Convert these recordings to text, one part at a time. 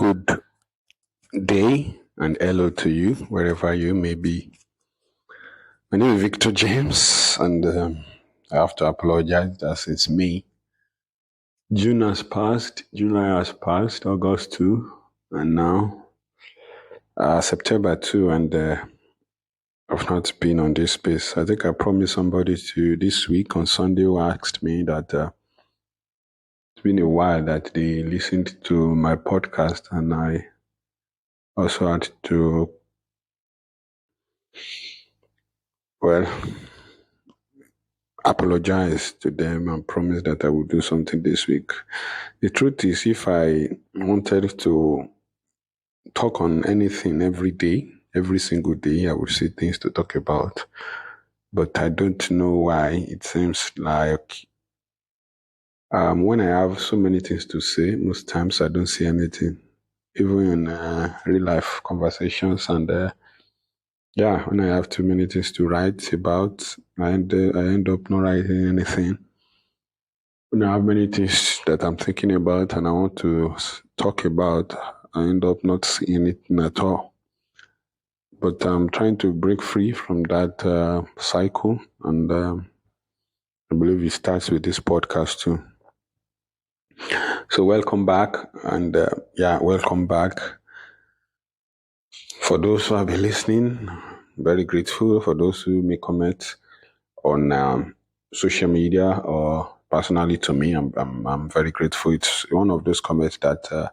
Good day and hello to you, wherever you may be. My name is Victor James, and I have to apologize as it's May. June has passed, July has passed, August too, and now September too, and I've not been on this space. I think I promised somebody to this week on Sunday who asked me that it's been a while that they listened to my podcast, and I also had to, well, apologize to them and promise that I will do something this week. The truth is, if I wanted to talk on anything every day, every single day, I would see things to talk about. But I don't know why. It seems like when I have so many things to say, most times I don't say anything, even in real life conversations. And when I have too many things to write about, I end up not writing anything. When I have many things that I'm thinking about and I want to talk about, I end up not seeing anything at all. But I'm trying to break free from that cycle, and I believe it starts with this podcast too. So welcome back, and welcome back. For those who have been listening, very grateful. For those who may comment on social media or personally to me, I'm very grateful. It's one of those comments that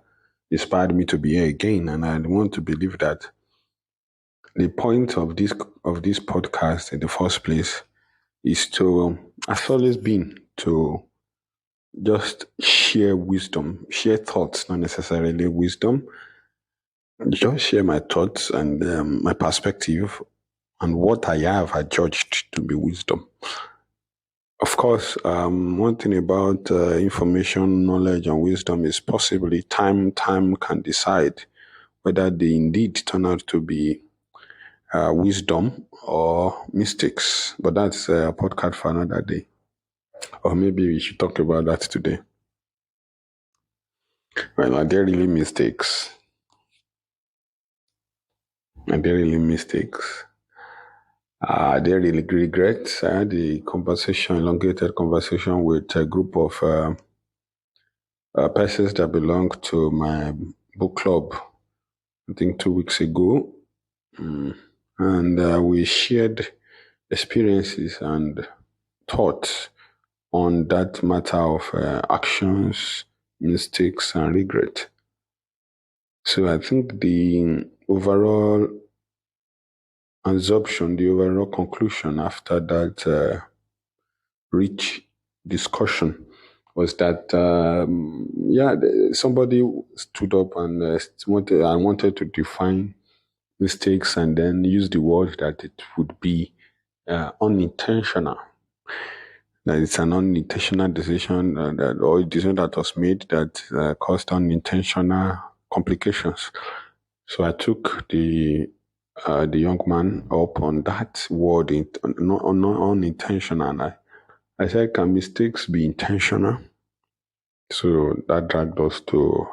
inspired me to be here again, and I want to believe that the point of this podcast in the first place is to, has always been to just share wisdom, share thoughts, not necessarily wisdom, just share my thoughts and my perspective and what I have adjudged to be wisdom. Of course, one thing about information, knowledge, and wisdom is possibly time can decide whether they indeed turn out to be wisdom or mistakes. But that's a podcast for another day. Or maybe we should talk about that today. Well, are there really mistakes? Are there really mistakes? Are there really regrets? I had a elongated conversation with a group of persons that belong to my book club, I think 2 weeks ago. And we shared experiences and thoughts on that matter of actions, mistakes, and regret. So I think the overall absorption, the overall conclusion after that rich discussion was that, somebody stood up and wanted to define mistakes and then use the word that it would be unintentional. That it's an unintentional decision or a decision that was made that caused unintentional complications. So I took the young man up on that word, not unintentional. And I said, can mistakes be intentional? So that dragged us to,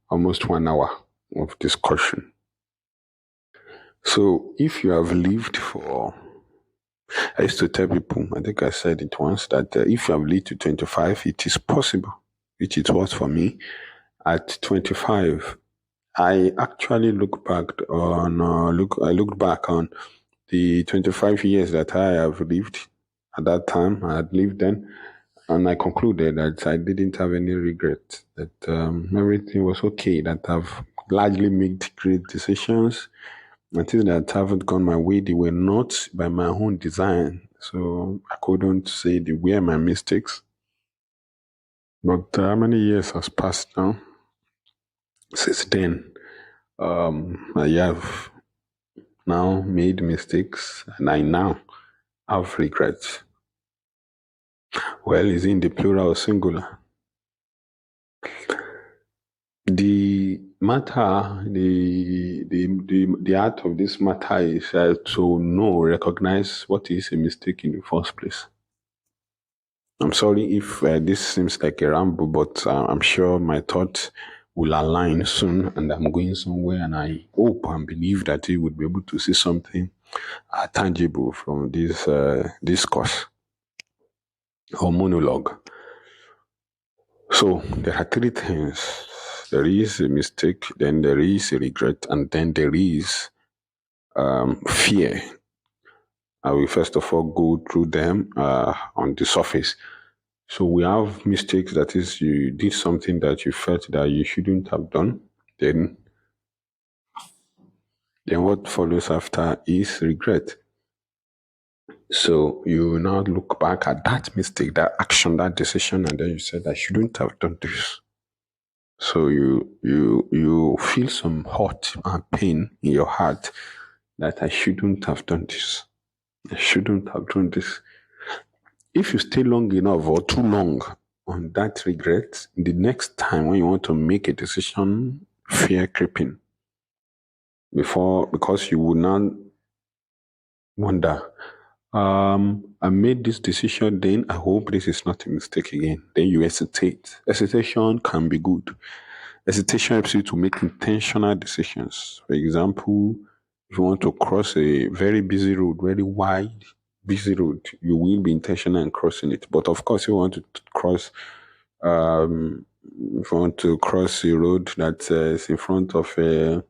almost 1 hour of discussion. So if you have lived I used to tell people, I think I said it once, that if you have lived to 25, it is possible, which it was for me. At 25, I actually looked back on the 25 years that I have lived. At that time, I had lived then, and I concluded that I didn't have any regret, that everything was okay, that I've largely made great decisions. And things that haven't gone my way, they were not by my own design. So I couldn't say they were my mistakes. But how many years has passed now? Since then, I have now made mistakes and I now have regrets. Well, is it in the plural or singular? The matter, the art of this matter is to recognize what is a mistake in the first place. I'm sorry if this seems like a ramble, but I'm sure my thoughts will align soon, and I'm going somewhere, and I hope and believe that you would be able to see something tangible from this course or monologue. So there are three things. There is a mistake, then there is a regret, and then there is fear. I will first of all go through them on the surface. So we have mistakes, that is, you did something that you felt that you shouldn't have done. Then what follows after is regret. So you now look back at that mistake, that action, that decision, and then you said, I shouldn't have done this. So you feel some hurt and pain in your heart that I shouldn't have done this. I shouldn't have done this. If you stay long enough or too long on that regret, the next time when you want to make a decision, fear creeping. Because you will not wonder, I made this decision, then I hope this is not a mistake again. Then you hesitate. Hesitation can be good. Hesitation helps you to make intentional decisions. For example, if you want to cross a very busy road, very wide, busy road, you will be intentional in crossing it. But of course, if you want to cross, if you want to cross a road that is in front of a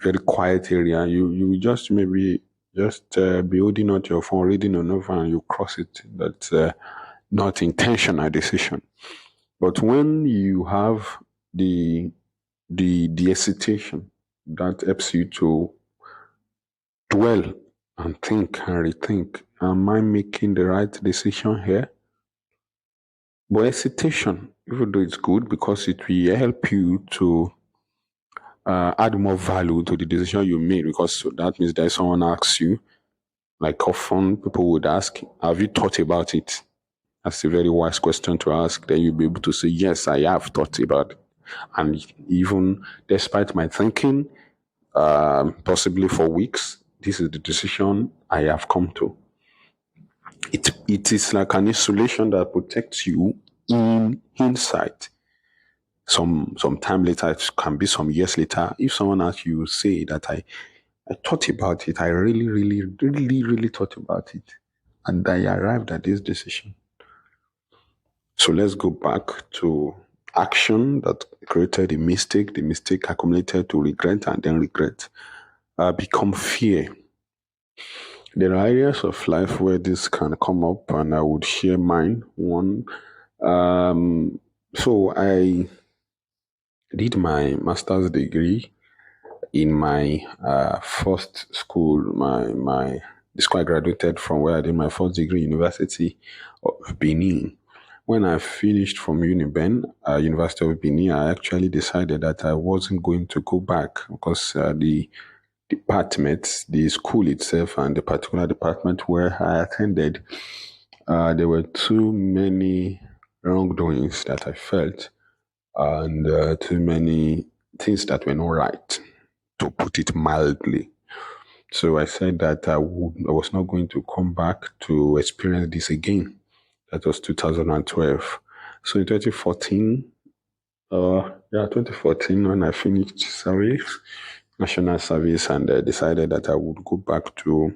very quiet area, you just maybe just be holding out your phone, reading on over, and you cross it. That's not intentional decision. But when you have the hesitation, that helps you to dwell and think and rethink. Am I making the right decision here? But hesitation, even though it's good because it will help you to add more value to the decision you made, because that means that someone asks you, like often people would ask, have you thought about it? That's a very wise question to ask. Then you'll be able to say, yes, I have thought about it. And even despite my thinking, possibly for weeks, this is the decision I have come to. It is like an insulation that protects you in hindsight. Some time later, it can be some years later. If someone asks you, say that I thought about it, I really, really, really, really thought about it, and I arrived at this decision. So let's go back to action that created the mistake. The mistake accumulated to regret, and then regret become fear. There are areas of life where this can come up, and I would share mine. One, so I did my master's degree in my first school. The school I graduated from, where I did my first degree, University of Benin. When I finished from Uniben, University of Benin, I actually decided that I wasn't going to go back because the department, the school itself, and the particular department where I attended, there were too many wrongdoings that I felt, and too many things that were not right, to put it mildly. So I said that I was not going to come back to experience this again. That was 2012. So in 2014, 2014, when I finished service, national service, and decided that I would go back to,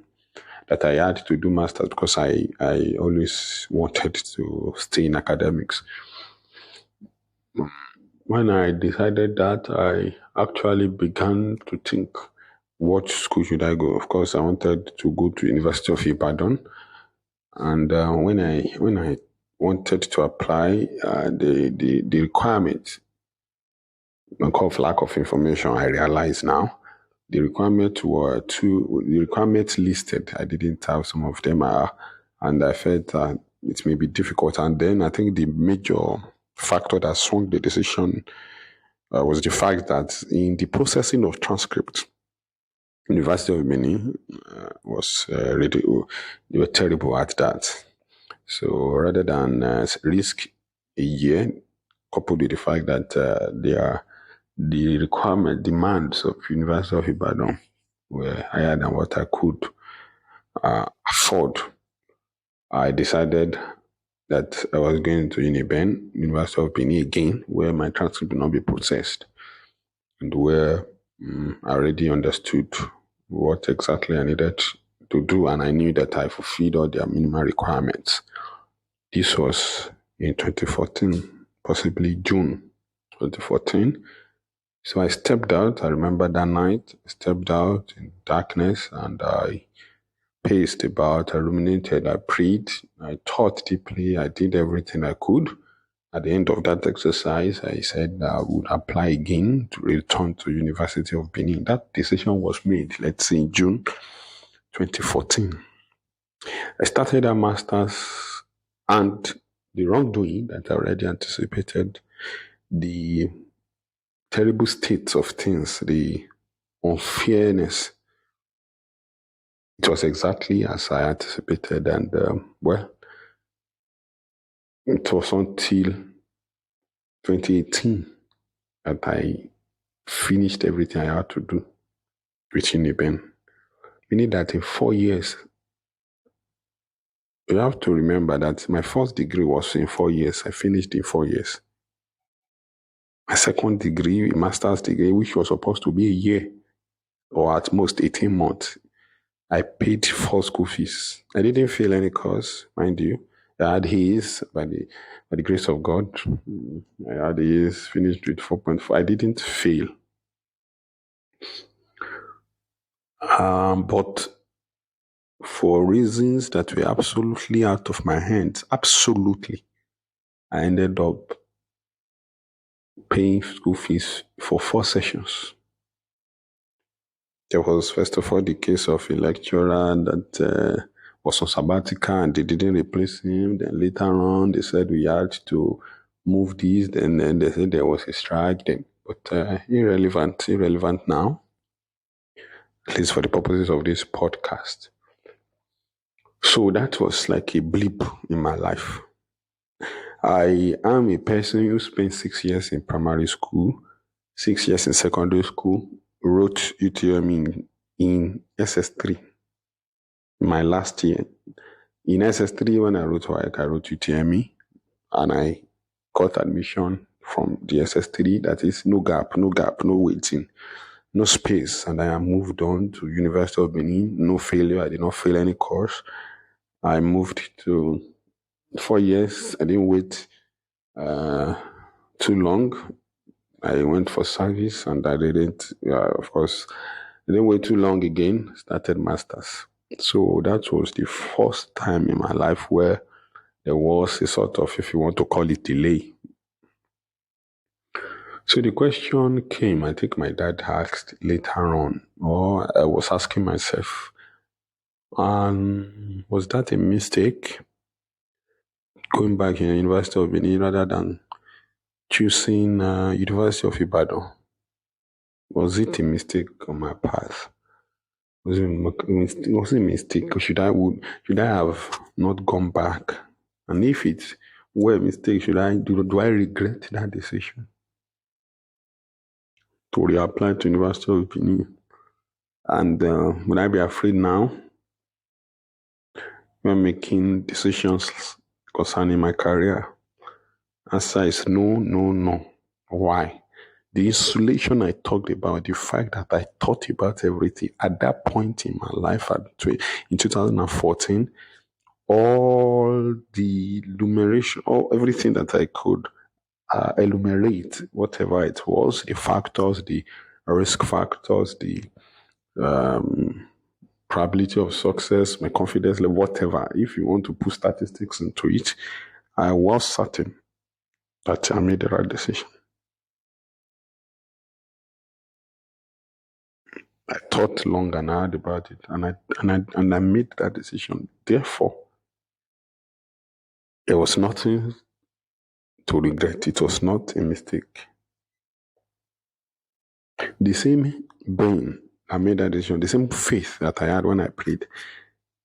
that I had to do masters because I always wanted to stay in academics. When I decided that, I actually began to think, what school should I go? Of course, I wanted to go to University of Ibadan. And when I wanted to apply, the requirement, because of lack of information, I realize now, the requirements listed, I didn't have some of them, and I felt it may be difficult. And then I think the major factor that swung the decision was the fact that in the processing of transcripts, University of Benin was really, they were terrible at that. So rather than risk a year, coupled with the fact that the demands of University of Ibadan were higher than what I could afford, I decided that I was going to Uniben, University of Benin again, where my transcript would not be processed. and where I already understood what exactly I needed to do, and I knew that I fulfilled all their minimal requirements. This was in 2014, possibly June 2014. So I stepped out. I remember that night. I stepped out in darkness and I paced about. I ruminated. I prayed. I thought deeply. I did everything I could. At the end of that exercise, I said I would apply again to return to University of Benin. That decision was made, let's say, in June 2014. I started a master's, and the wrongdoing that I already anticipated, the terrible states of things, the unfairness, it was exactly as I anticipated. And it was until 2018 that I finished everything I had to do with Uniben. Meaning that in 4 years, you have to remember that my first degree was in 4 years. I finished in 4 years. My second degree, master's degree, which was supposed to be a year or at most 18 months, I paid 4 school fees. I didn't fail any course, mind you. I had A's by the grace of God. I had A's, finished with 4.4. I didn't fail. But for reasons that were absolutely out of my hands, absolutely, I ended up paying school fees for 4 sessions. There was, first of all, the case of a lecturer that was on sabbatical and they didn't replace him. Then later on, they said we had to move this. Then they said there was a strike. But irrelevant now, at least for the purposes of this podcast. So that was like a blip in my life. I am a person who spent 6 years in primary school, 6 years in secondary school, wrote UTM in SS3, my last year. In SS3, when I wrote WAEC, I wrote UTME, and I got admission from the SS3. That is no gap, no waiting, no space. And I moved on to University of Benin, no failure. I did not fail any course. I moved to 4 years. I didn't wait too long. I went for service and I didn't, of course, I didn't wait too long again, started masters. So that was the first time in my life where there was a sort of, if you want to call it, delay. So the question came, I think my dad asked later on, or I was asking myself, was that a mistake going back in the University of Benin rather than choosing University of Ibadan? Was it a mistake on my path? Was it a mistake? Or should I have not gone back? And if it were a mistake, do I regret that decision to reapply to University of Benin? And would I be afraid now when making decisions concerning my career? Answer is no. Why? The insulation I talked about, the fact that I thought about everything at that point in my life in 2014, all the enumeration, everything that I could enumerate, whatever it was, the factors, the risk factors, the probability of success, my confidence level, whatever. If you want to put statistics into it, I was certain that I made the right decision. I thought long and hard about it, and I made that decision. Therefore, there was nothing to regret. It was not a mistake. The same brain I made that decision, the same faith that I had when I prayed,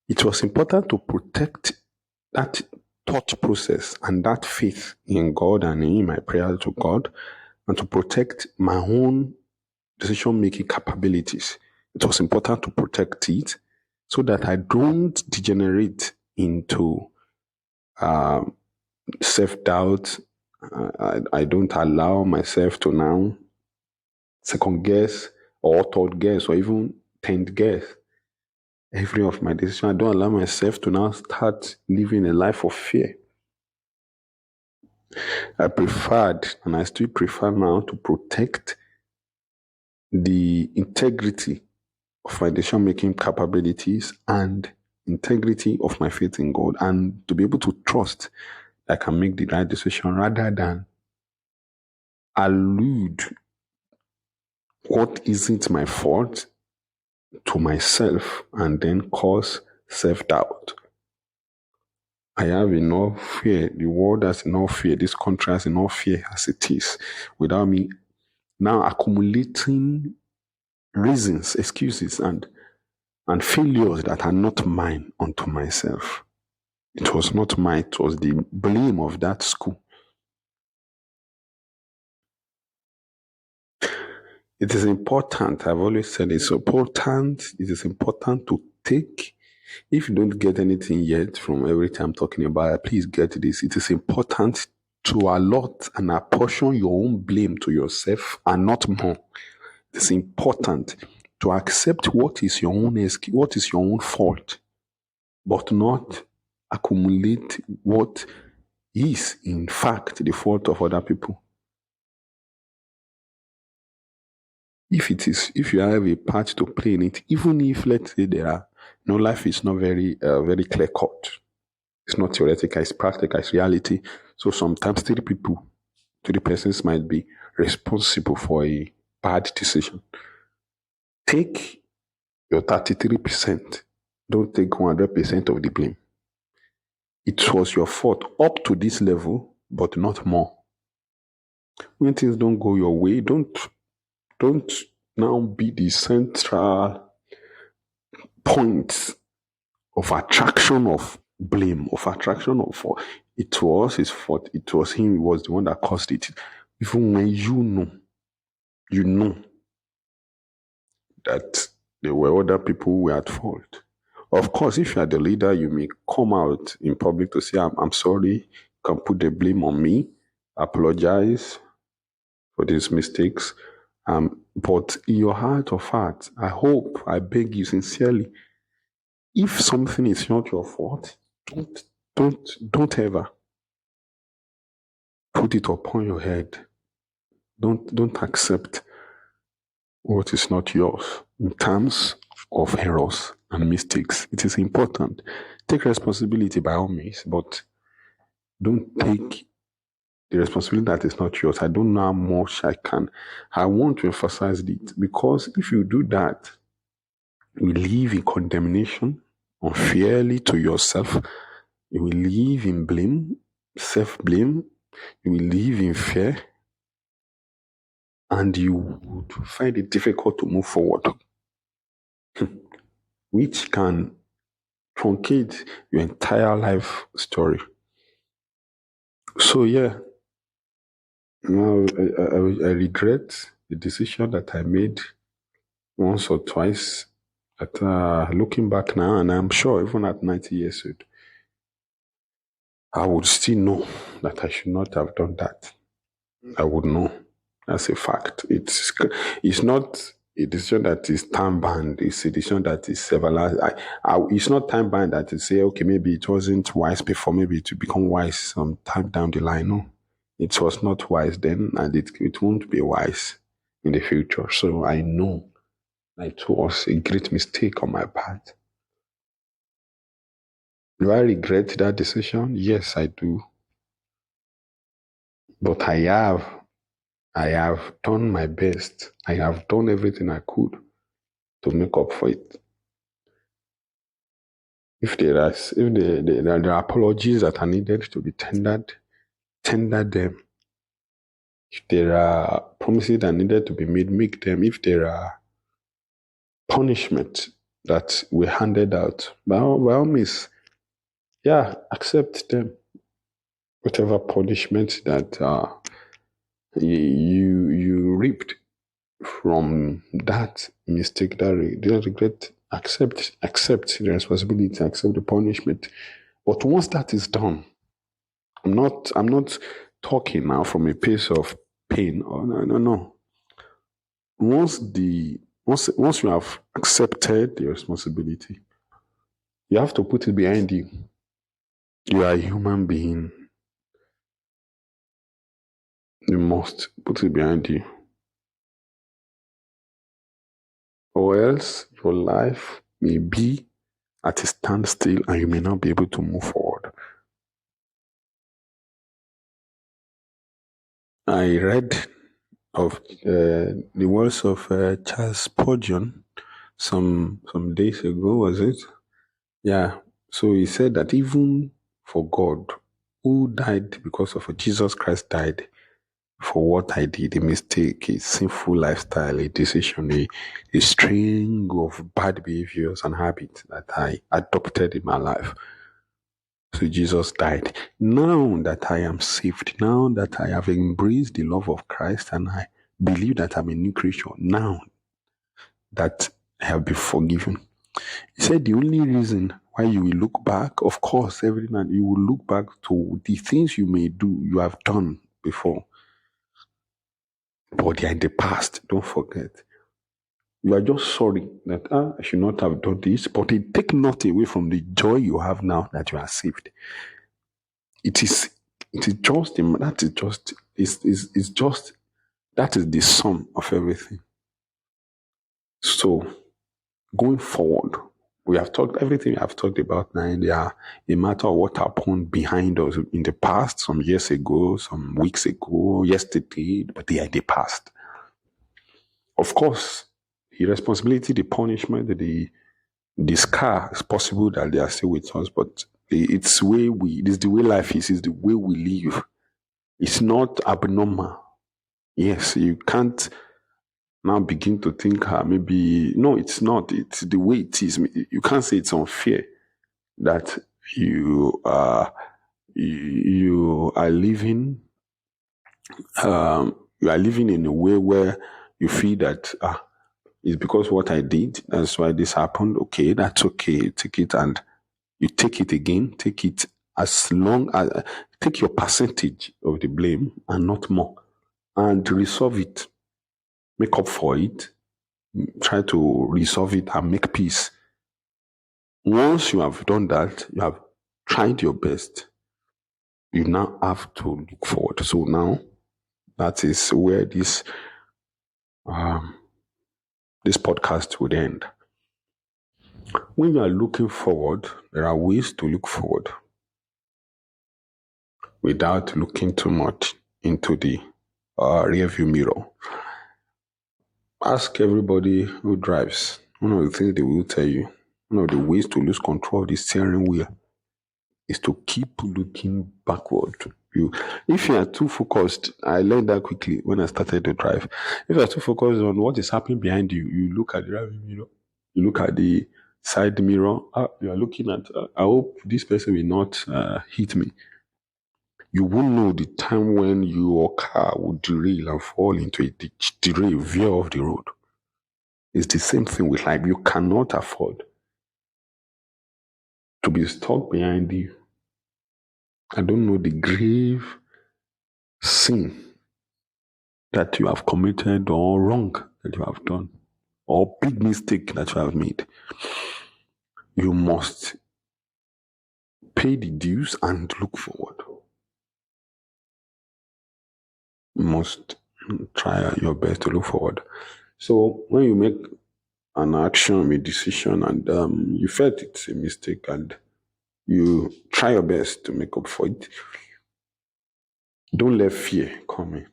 it was important to protect that thought process and that faith in God and in my prayer to God, and to protect my own decision-making capabilities. It was important to protect it so that I don't degenerate into self-doubt. I don't allow myself to now second guess or third guess or even 10th guess every of my decisions. I don't allow myself to now start living a life of fear. I preferred, and I still prefer now, to protect the integrity of my decision making capabilities and integrity of my faith in God, and to be able to trust that I can make the right decision rather than allude what isn't my fault to myself and then cause self-doubt. I have enough fear. The world has enough fear. This country has enough fear as it is, without me now accumulating reasons, excuses, and failures that are not mine unto myself. It was not mine. It was the blame of that school. It is important. I've always said it's important. It is important to take. If you don't get anything yet from everything I'm talking about, please get this. It is important to allot and apportion your own blame to yourself and not more. It's important to accept what is your own fault, but not accumulate what is in fact the fault of other people. If you have a part to play in it, even if, let's say, life is not very clear cut. It's not theoretical, it's practical, it's reality. So sometimes three persons might be responsible for a bad decision. Take your 33%. Don't take 100% of the blame. It was your fault up to this level, but not more. When things don't go your way, don't now be the central point of attraction of blame, of attraction of fault. It was his fault. It was him. He was the one that caused it. Even when you know that there were other people who were at fault. Of course, if you are the leader, you may come out in public to say, I'm sorry, you can put the blame on me, apologize for these mistakes. But in your heart of hearts, I hope, I beg you sincerely, if something is not your fault, don't ever put it upon your head. Don't accept what is not yours in terms of errors and mistakes. It is important. Take responsibility by all means, but don't take the responsibility that is not yours. I don't know how much I want to emphasize it, because if you do that, you live in condemnation unfairly to yourself. You will live in blame, self-blame. You will live in fear, and you would find it difficult to move forward, which can truncate your entire life story. So yeah, now I regret the decision that I made once or twice. But looking back now, and I'm sure even at 90 years old, I would still know that I should not have done that. I would know. That's a fact. It's not a decision that is time bound. It's a decision that is everlasting. It's not time bound that you say, okay, maybe it wasn't wise before, maybe it will become wise sometime down the line. No, it was not wise then, and it won't be wise in the future. So I know it was a great mistake on my part. Do I regret that decision? Yes, I do. But I have done my best. I have done everything I could to make up for it. If there are apologies that are needed to be tendered, tender them. If there are promises that are needed to be made, make them. If there are punishments that were handed out, by all means, accept them. Whatever punishment that you reaped from that mistake, that regret, accept the responsibility, accept the punishment. But once that is done, I'm not talking now from a place of pain. Oh, no. once you have accepted the responsibility, you have to put it behind you. You are a human being. You must put it behind you. Or else your life may be at a standstill and you may not be able to move forward. I read of the words of Charles Spurgeon some days ago, was it? Yeah. So he said that even for God, who died because of Jesus Christ died for what I did, a mistake, a sinful lifestyle, a decision, a string of bad behaviors and habits that I adopted in my life. So Jesus died. Now that I am saved, now that I have embraced the love of Christ and I believe that I'm a new creature, now that I have been forgiven. He said the only reason why you will look back, of course, every night you will look back to the things you may do, you have done before. But they are in the past, don't forget. You are just sorry that I should not have done this, but it take not away from the joy you have now that you are saved. That is the sum of everything. So going forward, we have talked everything we have talked about now. They are a matter of what happened behind us in the past, some years ago, some weeks ago, yesterday, but they are in the past. Of course, the responsibility, the punishment, the scar is possible that they are still with us, but it is the way life is, it's the way we live. It's not abnormal. Yes, you can't now begin to think maybe, no, it's not. It's the way it is. You can't say it's unfair that you are living in a way where you feel that it's because what I did, that's why this happened. Okay, that's okay. Take it and you take it again. Take it as long as take your percentage of the blame and not more, and resolve it. Make up for it. Try to resolve it and make peace. Once you have done that, you have tried your best. You now have to look forward. So now, that is where this podcast would end. When you are looking forward, there are ways to look forward without looking too much into the rearview mirror. Ask everybody who drives. One of the things they will tell you, one of the ways to lose control of the steering wheel is to keep looking backward. If you are too focused, I learned that quickly when I started to drive. If you are too focused on what is happening behind you, you look at the rearview mirror, you look at the side mirror. You are looking at, I hope this person will not hit me. You won't know the time when your car will derail and fall into a ditch, veer off the road. It's the same thing with life. You cannot afford to be stuck behind you. I don't know the grave sin that you have committed or wrong that you have done or big mistake that you have made. You must pay the dues and look forward. You must try your best to look forward. So when you make an action, a decision, and you felt it's a mistake and you try your best to make up for it, don't let fear come in.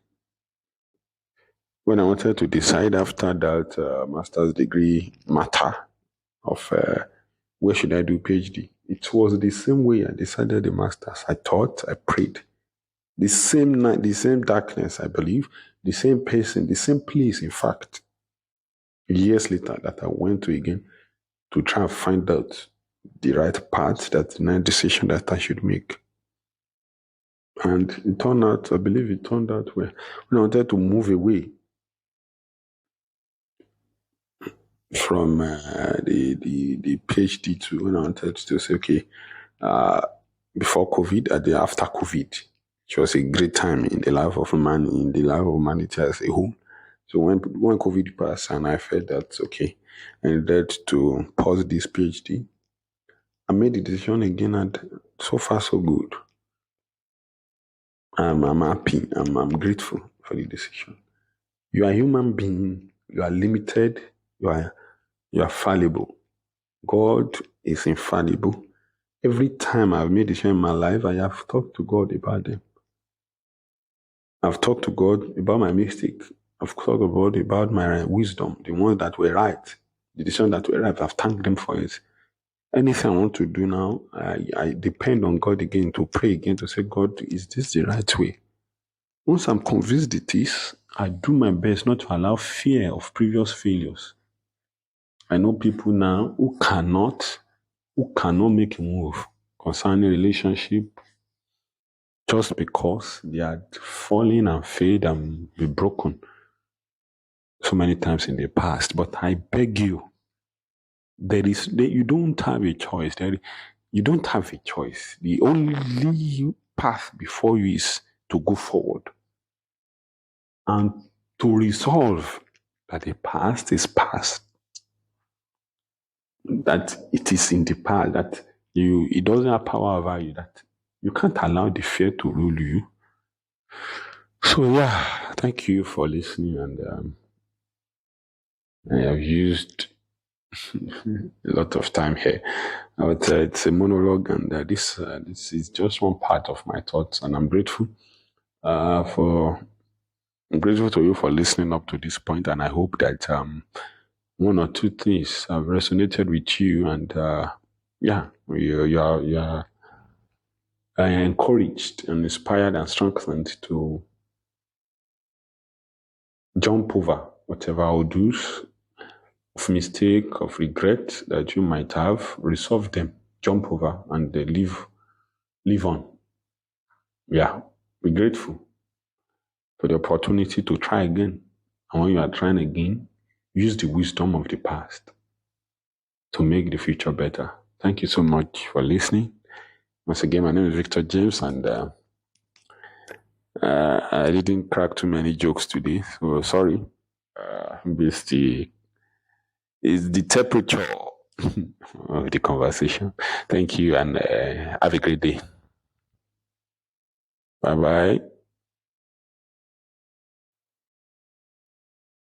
When I wanted to decide after that master's degree matter of where should I do PhD, it was the same way I decided the master's. I thought, I prayed. The same night, the same darkness, I believe, the same person, the same place, in fact, years later that I went to again to try and find out the right path, that the right decision that I should make. And it turned out, I believe it turned out when I wanted to move away from the PhD to when I wanted to say, okay, before COVID and then after COVID, it was a great time in the life of man, in the life of humanity as a whole. So when COVID passed and I felt that, okay, I needed to pause this PhD, I made the decision again, and so far so good. I'm happy. I'm grateful for the decision. You are a human being. You are limited. You are fallible. God is infallible. Every time I've made a decision in my life, I have talked to God about them. I've talked to God about my mistake. I've talked to God about my wisdom, the ones that were right, the decisions that were right. I've thanked them for it. Anything I want to do now, I depend on God again to pray again to say, God, is this the right way? Once I'm convinced it is, I do my best not to allow fear of previous failures. I know people now who cannot make a move concerning relationship just because they had fallen and failed and be broken so many times in the past. But I beg you, you don't have a choice. You don't have a choice. The only path before you is to go forward and to resolve that the past is past, that it is in the past, that it doesn't have power over you, that you can't allow the fear to rule you. So yeah, thank you for listening, and I have used a lot of time here. But it's a monologue, and this is just one part of my thoughts, and I'm grateful I'm grateful to you for listening up to this point, and I hope that one or two things have resonated with you, and you are encouraged and inspired and strengthened to jump over whatever odors of mistake, of regret that you might have, resolve them, jump over, and live on. Yeah, be grateful for the opportunity to try again. And when you are trying again, use the wisdom of the past to make the future better. Thank you so much for listening. Once again, my name is Victor James, and I didn't crack too many jokes today, so sorry. It's the temperature of the conversation. Thank you, and have a great day. Bye bye.